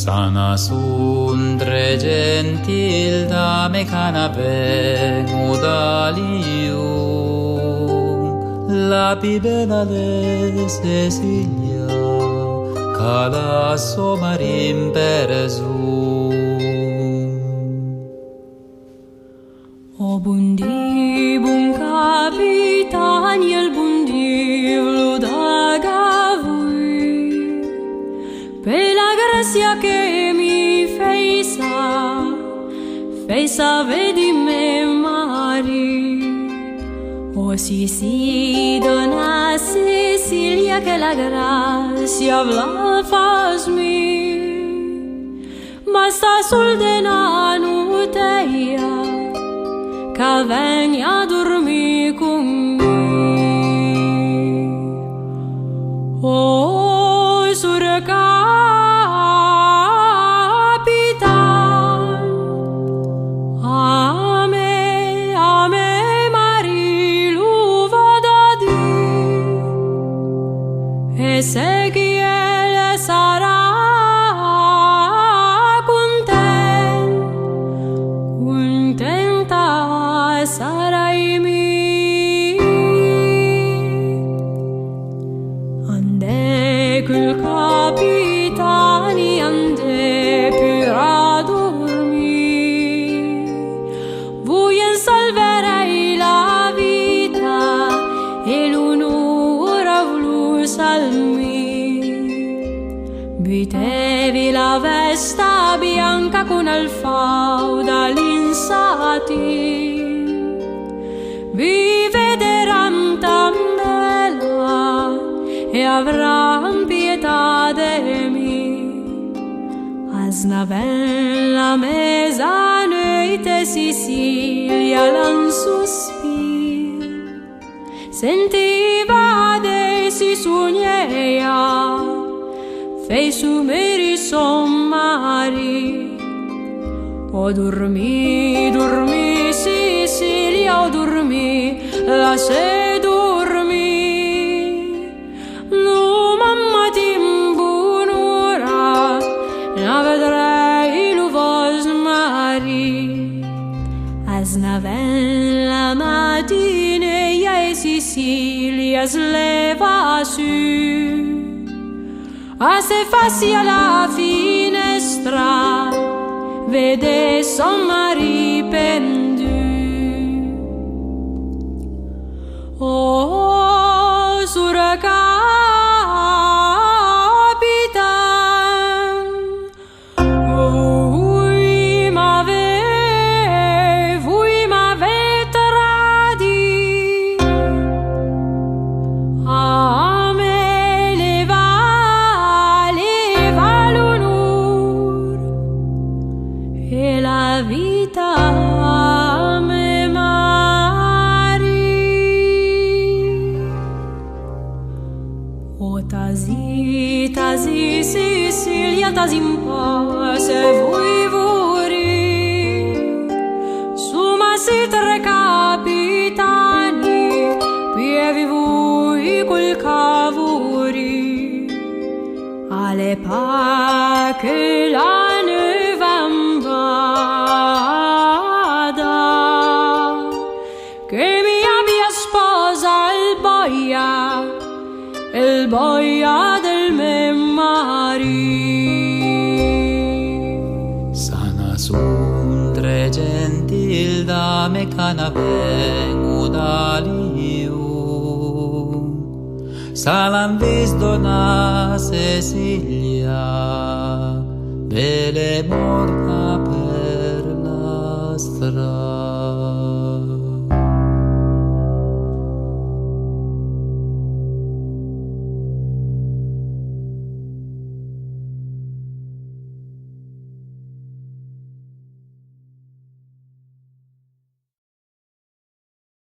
Sana sundre gentil dame canapé udalium, la più bella de Cecilia, cala somarim perezum. O bundi, bun capitan, el bundi ludaga vui, pe la gracia che mi feisa vedi me mari. O si dona Cecilia che la gracia vla fasmi, basta sul denaro teia, che vengi a dormire con me. Oh, sura capitan, a me Marie lo vado a dire, e se chi sarà contenta sarai mi. Ande quel capitani, ande più a dormire, voi salverei la vita e l'onore volu salmi. Bitevi la vesta bianca con al fauda l'insati, vi vedranno tan bella e avranno pietà de me. Asnaven la mezzanotte Cecilia l'an sospir, sentiva de si sogneia, fei su meri sommari. O dormi, Cecilia, o dormi, lascia dormi. No, mamma ti imbunura, ne vedrei lo vos mari. Asnaven la mattina e Cecilia sleva su, a se fassi alla finestra, vede son mari pendu. Oh, sura capitan, voi m'avete tradito, a me leva l'onore e la vita me mari. O tazi Cecilia, tazi un po' se vuoi vorri, su ma si tre capitani, pievi voi quel cavuri, alle pa che la nevambada, che mi abbia sposa il boia del me mari. Sana sundre gentil dame canapé udalium, salam vis dona Cecilia, belle morta per